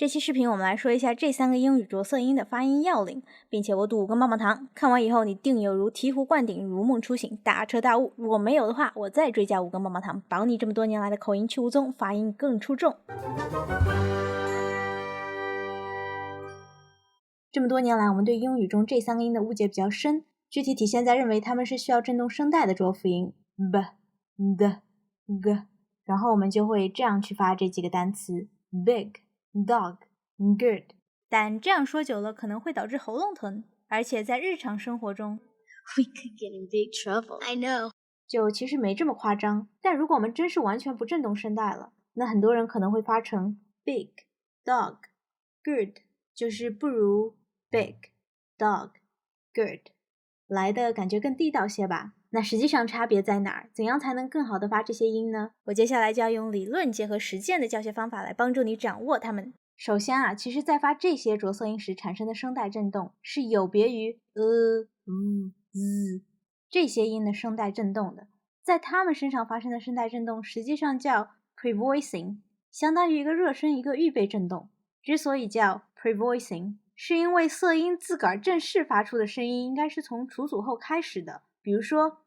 这期视频我们来说一下这3个英语着色音的发音要领，并且我赌5根棒棒糖，看完以后你定有如醍醐灌顶、如梦初醒、大彻大悟，如果没有的话，我再追加5根棒棒糖，保你这么多年来的口音去无踪，发音更出众。这么多年来，我们对英语中这3个音的误解比较深，具体体现在认为它们是需要振动声带的浊辅音 b、d、g， 然后我们就会这样去发这几个单词 big、dog、good， 但这样说久了可能会导致喉咙疼，而且在日常生活中 We could get in big trouble. I know. 就其实没这么夸张，但如果我们真是完全不振动声带了，那很多人可能会发成 big、dog、good， 就是不如 big、dog、good 来的感觉更地道些吧。那实际上差别在哪儿？怎样才能更好的发这些音呢？我接下来就要用理论结合实践的教学方法来帮助你掌握它们。首先啊，其实在发这些着色音时产生的声带振动是有别于z 这些音的声带振动的，在它们身上发生的声带振动实际上叫 prevoicing， 相当于一个热身一个预备振动。之所以叫 prevoicing， 是因为色音自个儿正式发出的声音应该是从除阻后开始的，比如说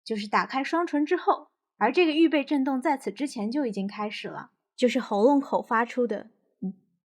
就是打开双唇之后，而这个预备振动在此之前就已经开始了，就是喉咙口发出的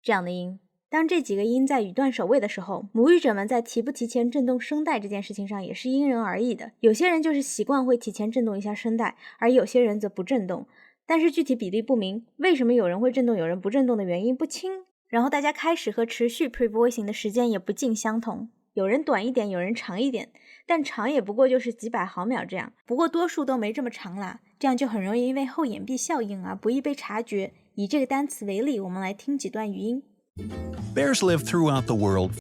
这样的音。当这几个音在语段首位的时候，母语者们在提不提前振动声带这件事情上也是因人而异的，有些人就是习惯会提前振动一下声带，而有些人则不振动，但是具体比例不明，为什么有人会振动有人不振动的原因不清，然后大家开始和持续 prevoicing 的时间也不尽相同，有人短一点有人长一点，但长也不过就是几百毫秒这样，不过多数都没这么长啦，这样就很容易因为后眼壁效应而不易被察觉。以这个单词为例，我们来听几段语音。Bears live throughout the world.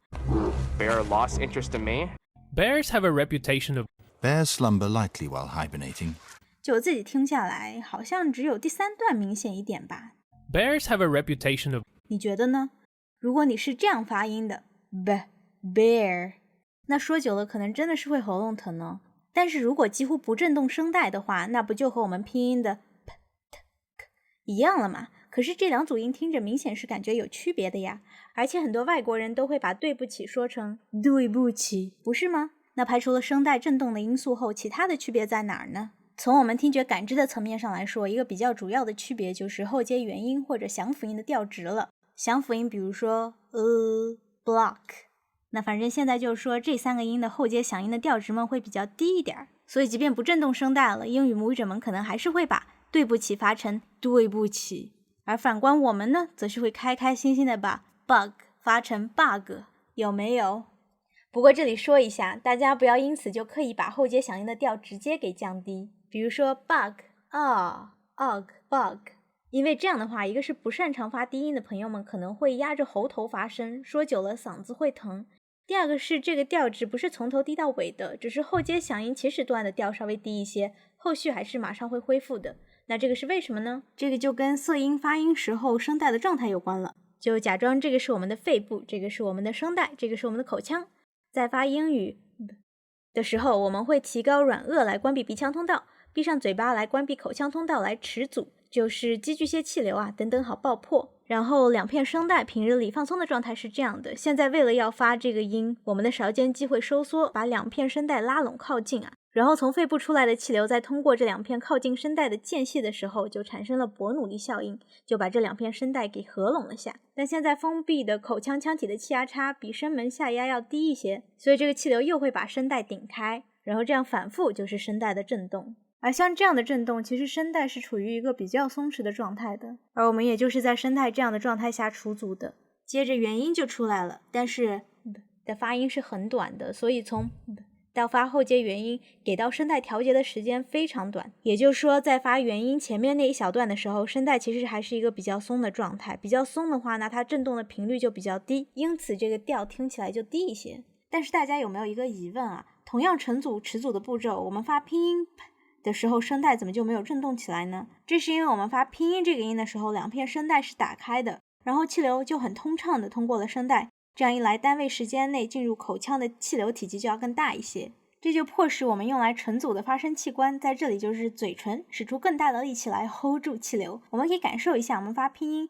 Bear lost interest in me. Bears have a reputation of... Bears slumber lightly while hibernating. 就我自己听下来，好像只有第3段明显一点吧。Bears have a reputation of... 你觉得呢？如果你是这样发音的 bear， 那说久了可能真的是会喉咙疼呢。但是如果几乎不振动声带的话，那不就和我们拼音的 p、t、k 一样了吗？可是这2组音听着明显是感觉有区别的呀，而且很多外国人都会把对不起说成对不起，不是吗？那排除了声带振动的因素后，其他的区别在哪儿呢？从我们听觉感知的层面上来说，一个比较主要的区别就是后接元音或者响辅音的调值了。响辅音比如说block， 那反正现在就是说这3个音的后接响音的调值们会比较低一点，所以即便不振动声带了，英语母语者们可能还是会把对不起发成对不起，而反观我们呢，则是会开开心心的把 bug 发成 bug， 有没有？不过这里说一下，大家不要因此就刻意把后接响音的调直接给降低，比如说 bug og bug， 因为这样的话，一个是不擅长发低音的朋友们可能会压着喉头发声，说久了嗓子会疼。第二个是这个调值不是从头低到尾的，只是后接响音起始段的调稍微低一些，后续还是马上会恢复的。那这个是为什么呢？这个就跟色音发音时候声带的状态有关了。就假装这个是我们的肺部，这个是我们的声带，这个是我们的口腔。在发英语的时候，我们会提高软腭来关闭鼻腔通道，闭上嘴巴来关闭口腔通道来持阻，就是积聚些气流啊等等好爆破。然后2片声带平日里放松的状态是这样的，现在为了要发这个音，我们的勺间肌会收缩，把2片声带拉拢靠近啊，然后从肺部出来的气流在通过这2片靠近声带的间隙的时候，就产生了伯努利效应，就把这2片声带给合拢了下。但现在封闭的口腔腔体的气压差比声门下压要低一些，所以这个气流又会把声带顶开，然后这样反复就是声带的振动。而像这样的振动，其实声带是处于一个比较松弛的状态的，而我们也就是在声带这样的状态下除阻的。接着元音就出来了，但是的发音是很短的，所以从到发后接元音给到声带调节的时间非常短，也就是说在发元音前面那一小段的时候，声带其实还是一个比较松的状态，比较松的话呢，它振动的频率就比较低，因此这个调听起来就低一些。但是大家有没有一个疑问啊？同样成阻持阻的步骤，我们发拼音的时候声带怎么就没有振动起来呢？这是因为我们发拼音这个音的时候，2片声带是打开的，然后气流就很通畅的通过了声带，这样一来单位时间内进入口腔的气流体积就要更大一些，这就迫使我们用来成阻的发声器官在这里就是嘴唇使出更大的力气来 hold 住气流。我们可以感受一下我们发拼音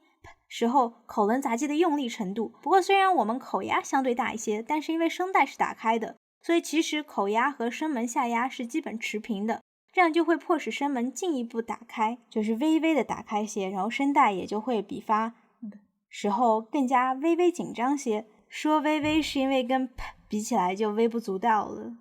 时候口轮匝肌的用力程度。不过虽然我们口压相对大一些，但是因为声带是打开的，所以其实口压和声门下压是基本持平的，这样就会迫使声门进一步打开，就是微微的打开些，然后声带也就会比发时候更加微微紧张些。说微微是因为跟 p 比起来就微不足道了。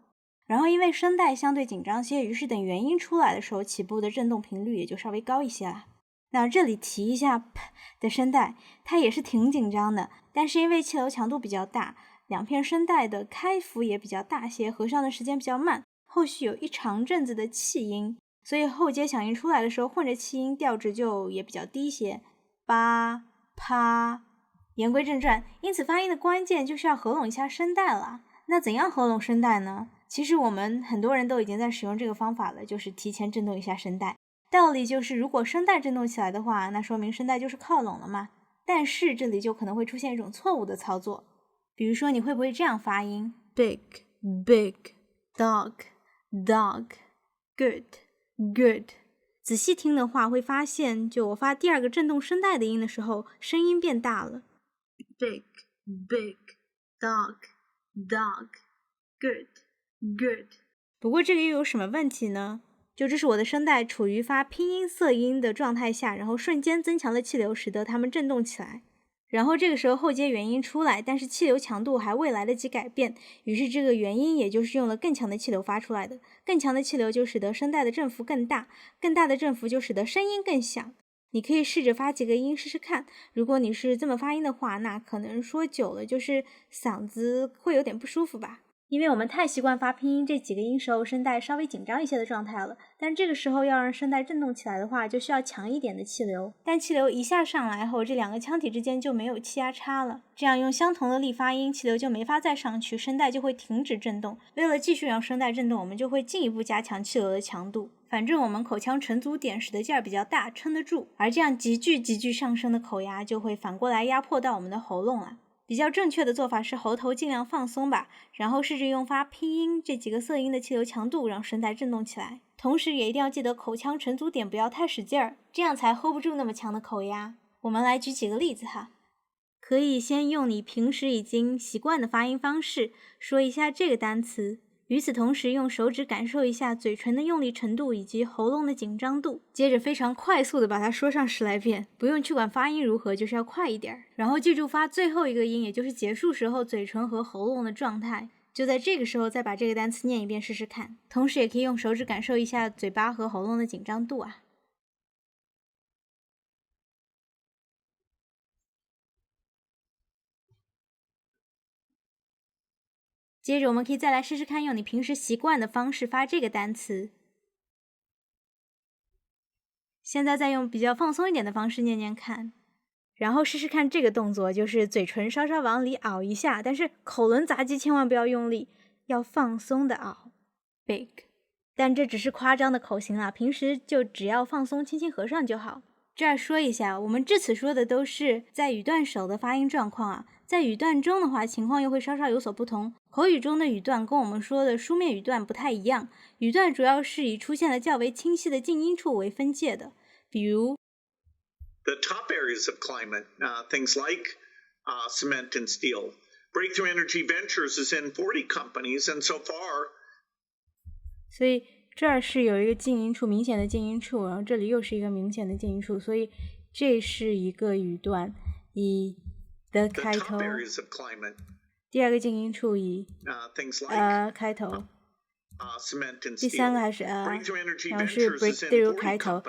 然后因为声带相对紧张些，于是等元音出来的时候，起步的振动频率也就稍微高一些啦。那这里提一下 p 的声带，它也是挺紧张的，但是因为气流强度比较大，两片声带的开幅也比较大些，合上的时间比较慢，后续有一长阵子的气音，所以后接响应出来的时候混着气音，调值就也比较低些，吧、啪。言归正传，因此发音的关键就是要合拢一下声带了。那怎样合拢声带呢？其实我们很多人都已经在使用这个方法了，就是提前震动一下声带。道理就是如果声带震动起来的话，那说明声带就是靠拢了嘛。但是这里就可能会出现一种错误的操作，比如说你会不会这样发音 big big dog dog good good。仔细听的话会发现，就我发第二个震动声带的音的时候，声音变大了。Big, big, dog, dog, good, good。不过这个又有什么问题呢？就这是我的声带处于发拼音色音的状态下，然后瞬间增强了气流，使得它们振动起来。然后这个时候后接元音出来，但是气流强度还未来得及改变，于是这个元音也就是用了更强的气流发出来的。更强的气流就使得声带的振幅更大，更大的振幅就使得声音更响。你可以试着发几个音试试看，如果你是这么发音的话，那可能说久了就是嗓子会有点不舒服吧。因为我们太习惯发拼音这几个音时候声带稍微紧张一些的状态了，但这个时候要让声带振动起来的话，就需要强一点的气流。但气流一下上来后，这两个腔体之间就没有气压差了，这样用相同的力发音，气流就没法再上去，声带就会停止振动。为了继续让声带振动，我们就会进一步加强气流的强度。反正我们口腔沉足点使的劲儿比较大，撑得住，而这样急剧上升的口压就会反过来压迫到我们的喉咙了。比较正确的做法是喉头尽量放松吧，然后试着用发拼音这几个色音的气流强度让声带振动起来，同时也一定要记得口腔沉足点不要太使劲儿，这样才 hold 不住那么强的口压。我们来举几个例子哈，可以先用你平时已经习惯的发音方式说一下这个单词，与此同时用手指感受一下嘴唇的用力程度以及喉咙的紧张度，接着非常快速的把它说上10来遍，不用去管发音如何，就是要快一点。然后记住发最后一个音，也就是结束时候嘴唇和喉咙的状态，就在这个时候再把这个单词念一遍试试看，同时也可以用手指感受一下嘴巴和喉咙的紧张度啊。接着我们可以再来试试看用你平时习惯的方式发这个单词。现在再用比较放松一点的方式念念看，然后试试看这个动作，就是嘴唇稍稍往里凹一下，但是口轮匝肌千万不要用力，要放松的凹 big。 但这只是夸张的口型啦，平时就只要放松轻轻合上就好。这儿说一下，我们至此说的都是在语段首的发音状况啊，在语段中的话情况又会稍稍有所不同。口语中的语段跟我们说的书面语段不太一样，语段主要是以出现了较为清晰的静音处为分界的，比如 The top areas of climate, things like cement and steel. Breakthrough Energy Ventures is in 40 companies, and so far. 所以这儿是有一个静音处，明显的静音处，然后这里又是一个明显的静音处，所以这是一个语段以的开头，第二个静音处以开头，第三个还是然后是 breakthrough 开头，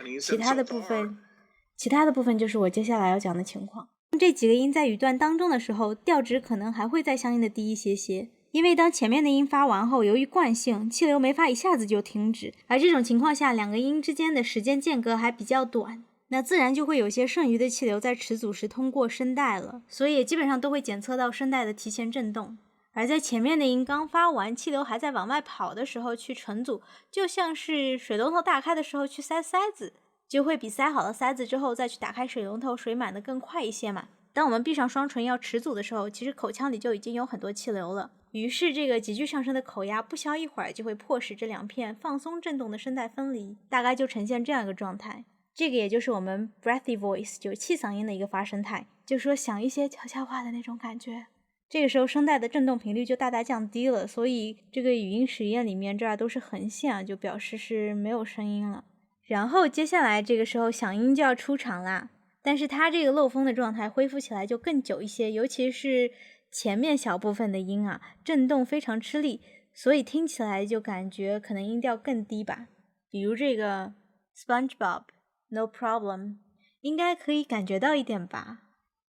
其他的部分就是我接下来要讲的情况。这几个音在语段当中的时候，调值可能还会再相应的低一些些，因为当前面的音发完后，由于惯性，气流没法一下子就停止，而这种情况下两个音之间的时间间隔还比较短，那自然就会有些剩余的气流在迟阻时通过声带了，所以基本上都会检测到声带的提前振动。而在前面的音刚发完，气流还在往外跑的时候去沉阻，就像是水龙头打开的时候去塞塞子，就会比塞好了塞子之后再去打开水龙头水满的更快一些嘛。当我们闭上双唇要迟阻的时候，其实口腔里就已经有很多气流了，于是这个急剧上升的口压不消一会儿就会迫使这两片放松振动的声带分离，大概就呈现这样一个状态。这个也就是我们 breathy voice， 就是气嗓音的一个发声态，就说想一些悄悄话的那种感觉。这个时候声带的振动频率就大大降低了，所以这个语音实验里面这儿都是横线，就表示是没有声音了。然后接下来这个时候响音就要出场啦，但是它这个漏风的状态恢复起来就更久一些，尤其是前面小部分的音啊，振动非常吃力，所以听起来就感觉可能音调更低吧。比如这个 SpongeBob No problem， 应该可以感觉到一点吧。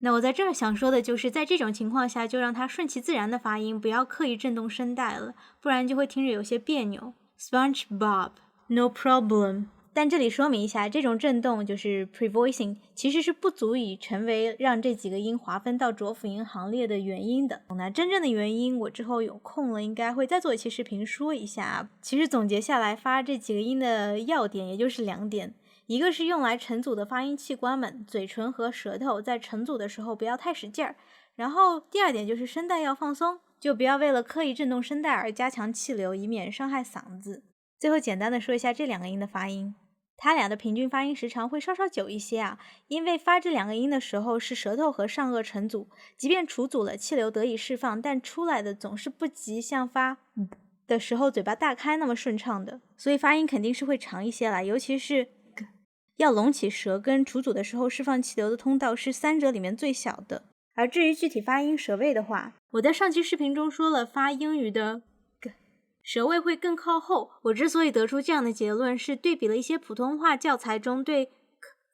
那我在这儿想说的就是在这种情况下就让它顺其自然的发音，不要刻意震动声带了，不然就会听着有些别扭。 SpongeBob No problem， 但这里说明一下，这种震动就是 pre-voicing 其实是不足以成为让这几个音划分到浊辅音行列的原因的。那真正的原因我之后有空了应该会再做一期视频说一下。其实总结下来发这几个音的要点也就是2点，一个是用来成组的发音器官们，嘴唇和舌头在成组的时候不要太使劲儿，然后第2点就是声带要放松，就不要为了刻意震动声带而加强气流，以免伤害嗓子。最后简单的说一下这2个音的发音，它俩的平均发音时长会稍稍久一些啊，因为发这2个音的时候是舌头和上颚成组，即便除组了，气流得以释放，但出来的总是不及像发的时候嘴巴大开那么顺畅的，所以发音肯定是会长一些啦，尤其是要隆起舌根，除组的时候释放气流的通道是3者里面最小的。而至于具体发音舌位的话，我在上期视频中说了，发英语的舌位会更靠后。我之所以得出这样的结论，是对比了一些普通话教材中对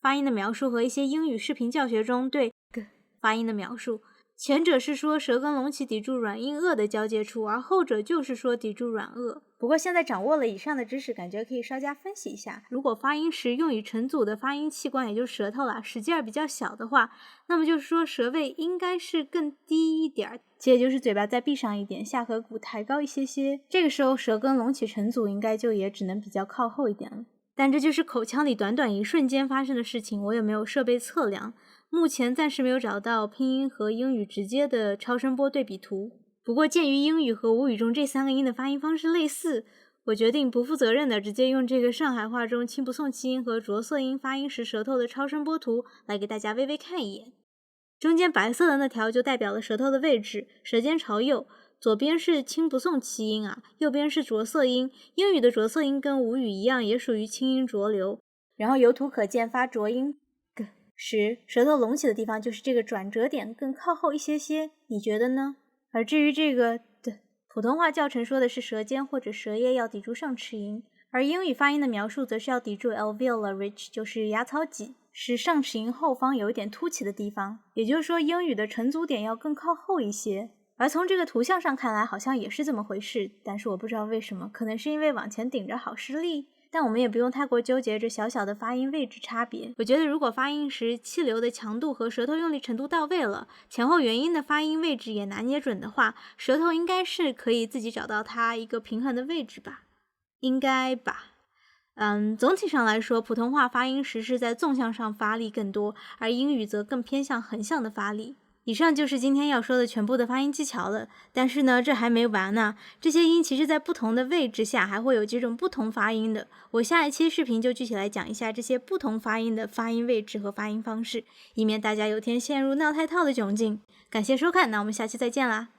发音的描述和一些英语视频教学中对发音的描述。前者是说舌根隆起抵住软硬腭的交界处，而后者就是说抵住软腭。不过现在掌握了以上的知识，感觉可以稍加分析一下。如果发音时用于成组的发音器官，也就是舌头啦，使劲比较小的话，那么就是说舌位应该是更低一点，也就是嘴巴再闭上一点，下颌骨抬高一些些。这个时候舌根隆起成组应该就也只能比较靠后一点了。但这就是口腔里短短一瞬间发生的事情，我也没有设备测量，目前暂时没有找到拼音和英语直接的超声波对比图。不过鉴于英语和吴语中这3个音的发音方式类似，我决定不负责任的直接用这个上海话中清不送气音和着色音发音时舌头的超声波图来给大家微微看一眼。中间白色的那条就代表了舌头的位置，舌尖朝右，左边是清不送气音啊，右边是着色音。英语的着色音跟吴语一样，也属于清音浊流。然后由图可见，发浊音时舌头隆起的地方就是这个转折点更靠后一些些，你觉得呢？而至于这个的普通话教程说的是舌尖或者舌叶要抵住上齿龈，而英语发音的描述则是要抵住 alveolar ridge， 就是牙槽脊，是上齿龈后方有一点凸起的地方，也就是说英语的成组点要更靠后一些。而从这个图像上看来好像也是这么回事，但是我不知道为什么，可能是因为往前顶着好施力。但我们也不用太过纠结这小小的发音位置差别。我觉得如果发音时气流的强度和舌头用力程度到位了，前后元音的发音位置也拿捏准的话，舌头应该是可以自己找到它一个平衡的位置吧，应该吧。总体上来说，普通话发音时是在纵向上发力更多，而英语则更偏向横向的发力。以上就是今天要说的全部的发音技巧了，但是呢，这还没完呢。这些音其实在不同的位置下还会有几种不同发音的。我下一期视频就具体来讲一下这些不同发音的发音位置和发音方式，以免大家有天陷入闹胎套的窘境。感谢收看，那我们下期再见啦。